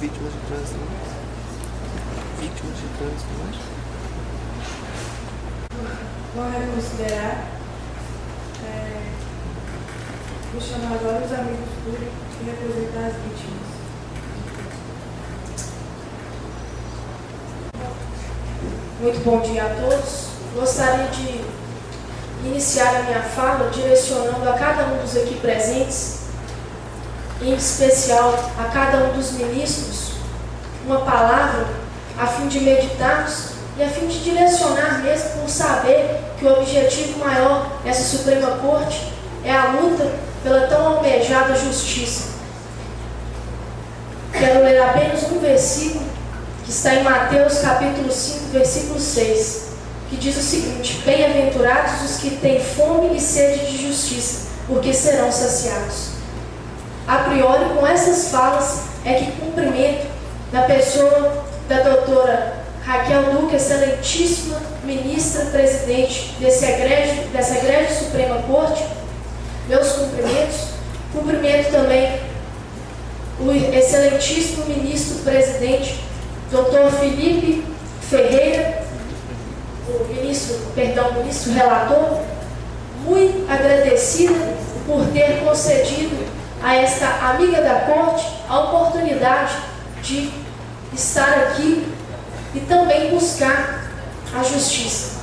Vítimas de trânsito. Vítimas de trânsito, né? Vamos reconsiderar. Vou chamar agora os amigos públicos e representar as vítimas. Muito bom dia a todos. Gostaria de iniciar a minha fala direcionando a cada um dos aqui presentes, em especial a cada um dos ministros, uma palavra a fim de meditarmos e a fim de direcionar mesmo por saber que o objetivo maior dessa Suprema Corte é a luta pela tão almejada justiça. Quero ler apenas um versículo que está em Mateus capítulo 5, versículo 6, que diz o seguinte: bem-aventurados os que têm fome e sede de justiça, porque serão saciados. A priori, com essas falas, é que cumprimento na pessoa da doutora Raquel Duque, excelentíssima ministra presidente dessa egrégio Suprema Corte, meus cumprimentos. Cumprimento também o excelentíssimo ministro presidente, doutor Felipe Ferreira, ministro relator, muito agradecida por ter concedido a esta amiga da corte a oportunidade de estar aqui e também buscar a justiça.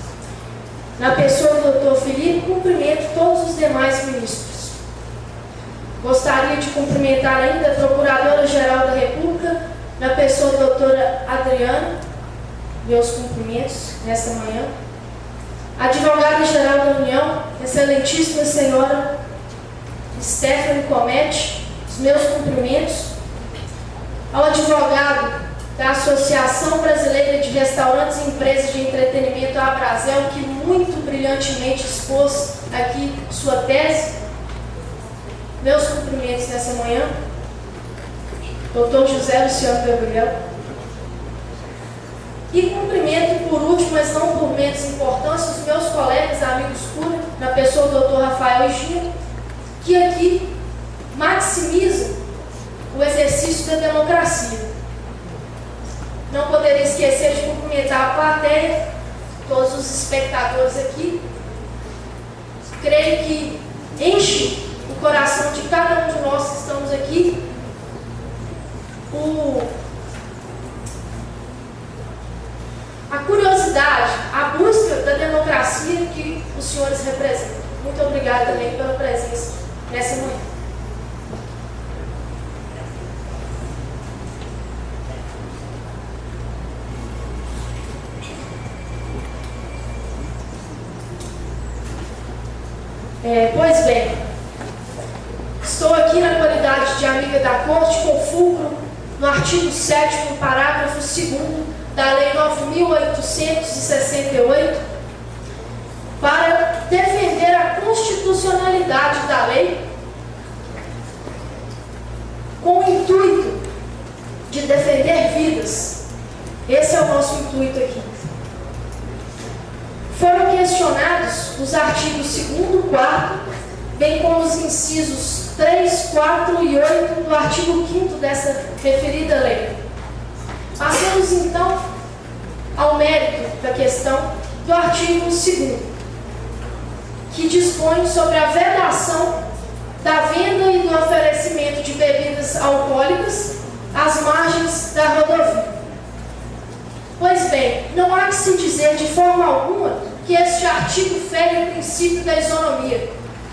Na pessoa do doutor Felipe, cumprimento todos os demais ministros. Gostaria de cumprimentar ainda a Procuradora-Geral da República, na pessoa da doutora Adriana, meus cumprimentos nesta manhã. Advogada-Geral da União, excelentíssima senhora Stephanie Comete, os meus cumprimentos. Ao advogado da Associação Brasileira de Restaurantes e Empresas de Entretenimento, a Abrazel, que muito brilhantemente expôs aqui sua tese, meus cumprimentos nessa manhã. Doutor José Luciano Gabriel. E cumprimento, por último, mas não por menos importância, os meus colegas, amigos cura, na pessoa do doutor Rafael Gia, que aqui maximizam o exercício da democracia. Não poderia esquecer de cumprimentar a plateia, todos os espectadores aqui. Creio que enche o coração de cada um de nós que estamos aqui a curiosidade, a busca da democracia que os senhores representam. Muito obrigada também pela presença nessa manhã. Pois bem, estou aqui na qualidade de amiga da Corte com fulcro no artigo 7º, parágrafo 2º da Lei 9.868, para defender a constitucionalidade da lei com o intuito de defender vidas. Esse é o nosso intuito aqui. Foram questionados os artigos 2º, 4º, bem como os incisos 3, 4 e 8 do artigo 5º dessa referida lei. Passamos então ao mérito da questão do artigo 2º, que dispõe sobre a vedação da venda e do oferecimento de bebidas alcoólicas às margens da rodovia. Pois bem, não há que se dizer de forma alguma que este artigo fere o princípio da isonomia,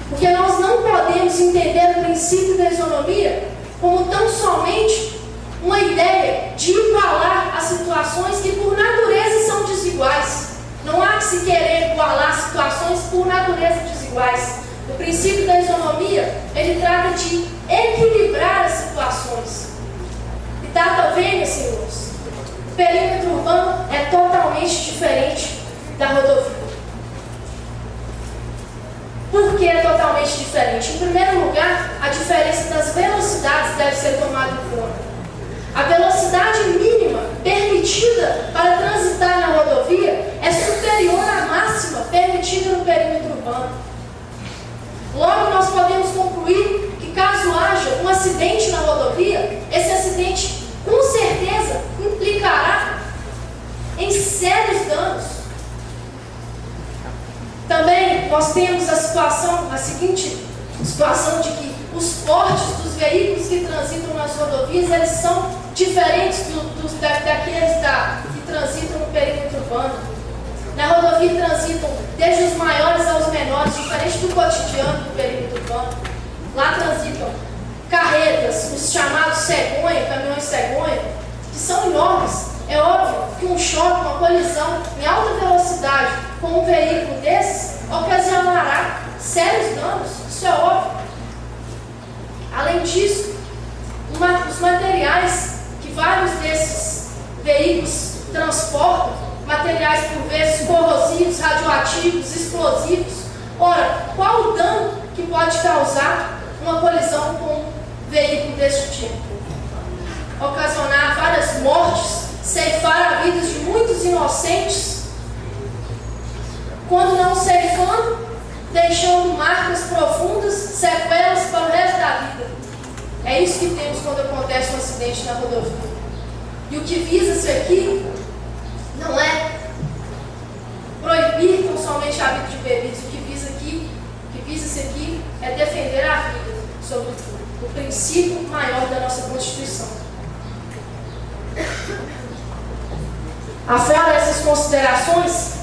porque nós não podemos entender o princípio da isonomia como tão somente uma ideia de igualar as situações que por natureza são desiguais. Não há que se querer igualar situações por natureza desiguais. O princípio da isonomia, ele trata de equilibrar as situações. E data vênia, senhores, o perímetro urbano é totalmente diferente da rodovia. Por que é totalmente diferente? Em primeiro lugar, a diferença das velocidades deve ser tomada em conta. A velocidade mínima permitida para transitar na rodovia é superior à máxima permitida no perímetro urbano. Logo, nós podemos concluir que caso haja um acidente na rodovia, esse acidente com certeza em sérios danos. Também nós temos a seguinte situação de que os portes dos veículos que transitam nas rodovias, eles são diferentes daqueles que transitam no perímetro urbano. Na rodovia transitam desde os maiores aos menores, diferente do cotidiano do perímetro urbano. Lá transitam carretas, os chamados cegonha, caminhões cegonha, que são enormes. É óbvio que um choque, uma colisão em alta velocidade com um veículo desses ocasionará sérios danos, isso é óbvio. Além disso, os materiais que vários desses veículos transportam, materiais por vezes corrosivos, radioativos, explosivos. Ora, qual o dano que pode causar uma colisão com um veículo desse tipo? Ocasionar várias mortes, ceifar a vida de muitos inocentes, quando não ceifando, deixando marcas profundas, sequelas para o resto da vida. É isso que temos quando acontece um acidente na rodovia. E o que visa-se aqui não é proibir tão somente a vida de bebidas. O que visa-se aqui é defender a vida, sobretudo, o princípio maior da nossa Constituição. Afora essas considerações,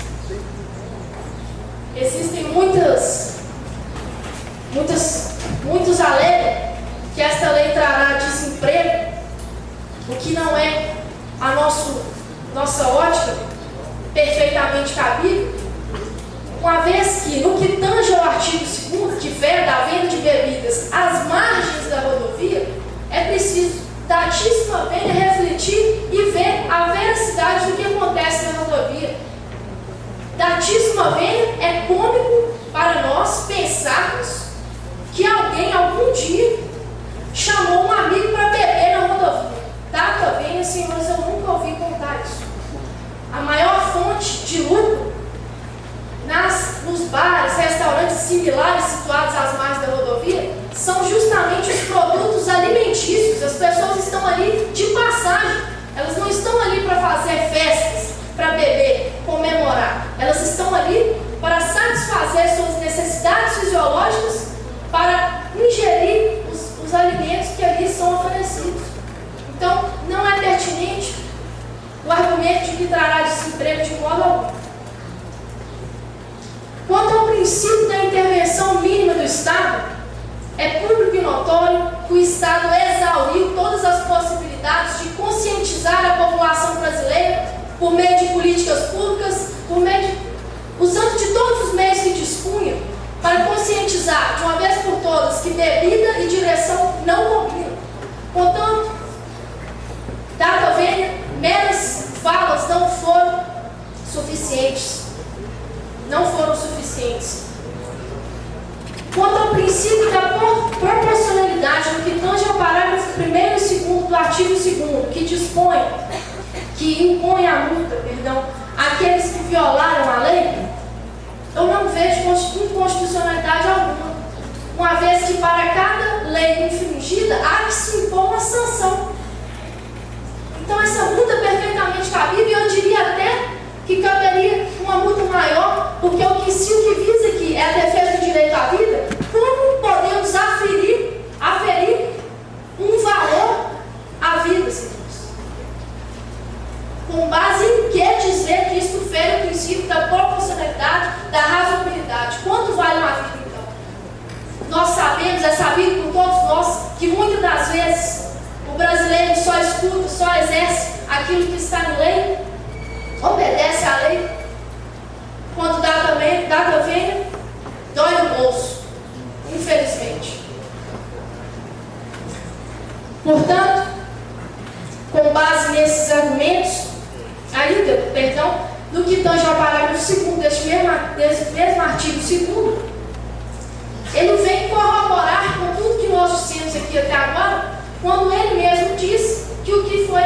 existem muitos alegam que esta lei trará desemprego, o que não é a nossa ótica perfeitamente cabível, uma vez que, no que tange ao artigo 2º, que veda a venda de bebidas às margens da rodovia, é preciso datíssima pena refletir e ver a veracidade do que acontece na rodovia. Datíssima vena é cômico para nós pensarmos que alguém, algum dia, chamou um amigo para beber na rodovia. Data vênia, senhores, eu nunca ouvi contar isso. A maior fonte de lucro nos bares, restaurantes similares situados às margens da rodovia são justamente os produtos alimentícios. As pessoas estão ali de passagem, elas não estão ali para fazer festas, para beber, comemorar. Elas estão ali para satisfazer suas necessidades fisiológicas, para ingerir os alimentos que ali são oferecidos. Então, não é pertinente o argumento de que trará desemprego de modo algum. Quanto ao princípio da intervenção mínima do Estado, é público e notório que o Estado exauriu todas as possibilidades de conscientizar a população brasileira por meio de políticas públicas, usando de todos os meios que dispunha para conscientizar de uma vez por todas que bebida e direção não combinam. Portanto, data vênia, meras falas não foram suficientes. Quanto ao princípio da proporcionalidade, no que tange ao parágrafo 1º e 2º do artigo 2º, que impõe a multa, àqueles que violaram a lei, eu não vejo inconstitucionalidade alguma, uma vez que para cada lei infringida há que se impor uma sanção. Então essa multa é perfeitamente cabível, e eu diria até que caberia uma multa maior, porque se o que visa aqui é a defesa do direito à vida, como podemos aferir um valor à vida, senhores? Com base em que dizer que isto fere o princípio da proporcionalidade, da razoabilidade? Quanto vale uma vida, então? Nós sabemos, é sabido por todos nós, que muitas das vezes o brasileiro só escuta, só exerce aquilo que está em lei, obedece à lei, quando data vênia, dói no bolso, infelizmente. Portanto, com base nesses argumentos, no que tange ao parágrafo 2º desse mesmo artigo 2º, ele vem corroborar com tudo que nós dissemos aqui até agora, quando ele mesmo diz que o que foi